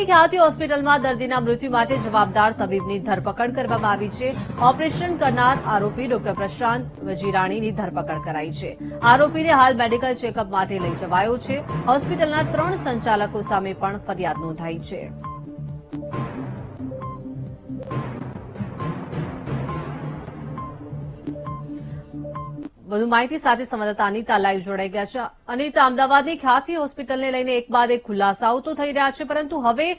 અમદાવાદની ખ્યાતિ હોસ્પિટલમાં દર્દીના મૃત્યુ માટે જવાબદાર તબીબની ધરપકડ કરવામાં આવી છે. ઓપરેશન કરનાર આરોપી ડોક્ટર પ્રશાંત વજીરાણીની ધરપકડ કરાઈ છે. આરોપીને હાલ મેડિકલ ચેકઅપ માટે લઈ જવાયો છે. હોસ્પિટલના 3 સંચાલકો સામે પણ ફરિયાદ નોંધાઈ છે. વધુ માહિતી સાથે સંવાદદાતા અનિતા લાઈવ જોડાઈ ગયા છે. અનિતા, અમદાવાદની ખ્યાતિ હોસ્પિટલને લઈને એક બાદ એક ખુલાસાઓ તો થઈ રહ્યા છે, પરંતુ હવે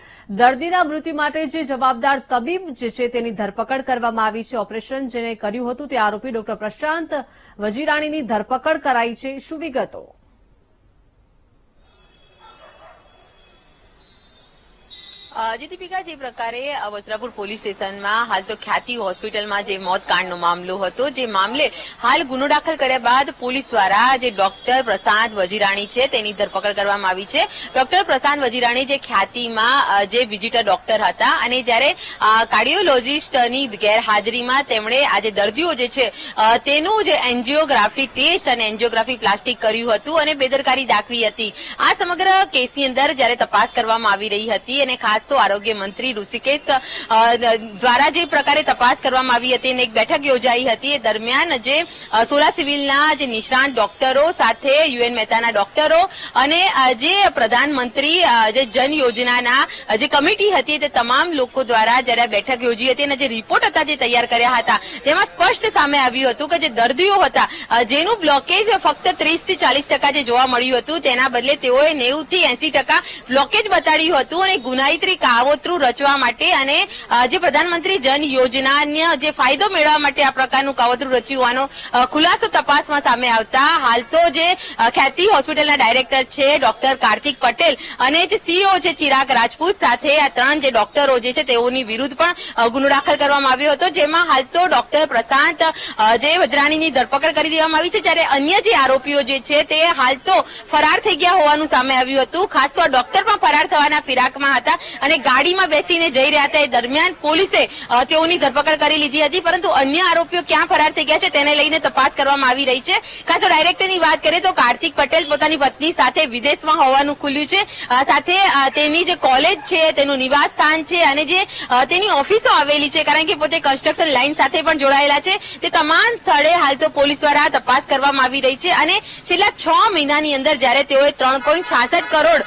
દર્દીના મૃત્યુ માટે જે જવાબદાર તબીબ જે છે તેની ધરપકડ કરવામાં આવી છે. ઓપરેશન જેને કર્યું હતું તે આરોપી ડોક્ટર પ્રશાંત વજીરાણીની ધરપકડ કરાઈ છે. શું વિગતો? દીપિકા, જે પ્રકારે વસ્ત્રાપુર પોલીસ સ્ટેશનમાં હાલ તો ખ્યાતિ હોસ્પિટલમાં જે મોતકાંડનો મામલો હતો, જે મામલે હાલ ગુનો દાખલ કર્યા બાદ પોલીસ દ્વારા જે ડોક્ટર પ્રશાંત વજીરાણી છે તેની ધરપકડ કરવામાં આવી છે. ડોક્ટર પ્રશાંત વજીરાણી જે ખ્યાતિમાં જે વિઝિટર ડોક્ટર હતા અને જ્યારે કાર્ડિયોલોજીસ્ટની ગેરહાજરીમાં તેમણે આ જે દર્દીઓ જે છે તેનું જે એન્જિયોગ્રાફી ટેસ્ટ અને એન્જિયોગ્રાફી પ્લાસ્ટિક કર્યું હતું અને બેદરકારી દાખવી હતી. આ સમગ્ર કેસની અંદર જ્યારે તપાસ કરવામાં આવી રહી હતી અને ખાસ તો આરોગ્ય મંત્રી ઋષિકેશ દ્વારા જે પ્રકારે તપાસ કરવામાં આવી હતી અને એક બેઠક યોજાઈ હતી, એ દરમિયાન જે સોલા સિવિલના જે નિષ્ણાંત ડોક્ટરો સાથે યુએન મહેતાના ડોક્ટરો અને જે પ્રધાનમંત્રી જે જન યોજનાના જે કમિટી હતી તે તમામ લોકો દ્વારા જ્યારે બેઠક યોજી હતી અને જે રિપોર્ટ હતા જે તૈયાર કર્યા હતા તેમાં સ્પષ્ટ સામે આવ્યું હતું કે જે દર્દીઓ હતા જેનું બ્લોકેજ ફક્ત 30 થી 40% જે જોવા મળ્યું હતું તેના બદલે તેઓએ 90 થી 80% બ્લોકેજ બતાડ્યું હતું અને ગુનાહિત કાવતરું રચવા માટે અને જે પ્રધાનમંત્રી જન યોજનાનો જે ફાયદો મેળવવા માટે આ પ્રકારનું કાવતરું રચ્યું હોવાનો ખુલાસો તપાસમાં સામે આવતા હાલ તો જે ખ્યાતિ હોસ્પિટલના ડાયરેક્ટર છે ડોક્ટર કાર્તિક પટેલ અને જે સીઈઓ છે ચિરાગ રાજપૂત સાથે આ 3 જે ડોક્ટરો જે છે તેઓની વિરુદ્ધ પણ ગુનો દાખલ કરવામાં આવ્યો હતો, જેમાં હાલ તો ડોક્ટર પ્રશાંત જે વજરાણીની ધરપકડ કરી દેવામાં આવી છે, જ્યારે અન્ય જે આરોપીઓ જે છે તે હાલ તો ફરાર થઈ ગયા હોવાનું સામે આવ્યું હતું. ખાસ તો આ ડોક્ટર પણ ફરાર થવાના ફિરાકમાં હતા અને ગાડીમાં બેસીને જઈ રહ્યા હતા. એ દરમિયાન પોલીસે તેઓની ધરપકડ કરી લીધી હતી, પરંતુ અન્ય આરોપીઓ ક્યાં ફરાર થઈ ગયા છે તેને લઈને તપાસ કરવામાં આવી રહી છે. ખાસ તો ડાયરેક્ટરની વાત કરીએ તો કાર્તિક પટેલ પોતાની પત્ની સાથે વિદેશમાં હોવાનું ખુલ્યું છે. સાથે તેની જે કોલેજ છે, તેનું નિવાસ સ્થાન છે અને જે તેની ઓફિસો આવેલી છે, કારણ કે પોતે કન્સ્ટ્રક્શન લાઇન સાથે પણ જોડાયેલા છે, તે તમામ સ્થળે હાલ તો પોલીસ દ્વારા તપાસ કરવામાં આવી રહી છે. અને છેલ્લા 6 મહિનાની અંદર જ્યારે તેઓએ 3.66 કરોડ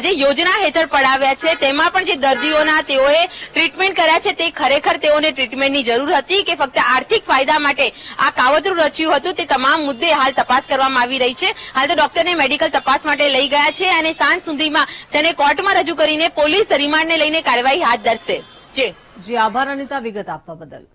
જે યોજના હેઠળ પડાવ્યા છે તેમાં પણ જે દર્દીઓના તેઓએ ટ્રીટમેન્ટ કર્યા છે, તે ખરેખર તેઓને ટ્રીટમેન્ટની જરૂર હતી કે ફક્ત આર્થિક ફાયદા માટે આ કાવતરું રચ્યું હતું, તે તમામ મુદ્દે હાલ તપાસ કરવામાં આવી રહી છે. હાલ તો ડોક્ટરને મેડિકલ તપાસ માટે લઈ ગયા છે અને સાંજ સુધીમાં તેને કોર્ટમાં રજૂ કરીને પોલીસ રિમાન્ડને લઈને કાર્યવાહી હાથ ધરશે. જી આભાર અનિતા, વિગત આપવા બદલ.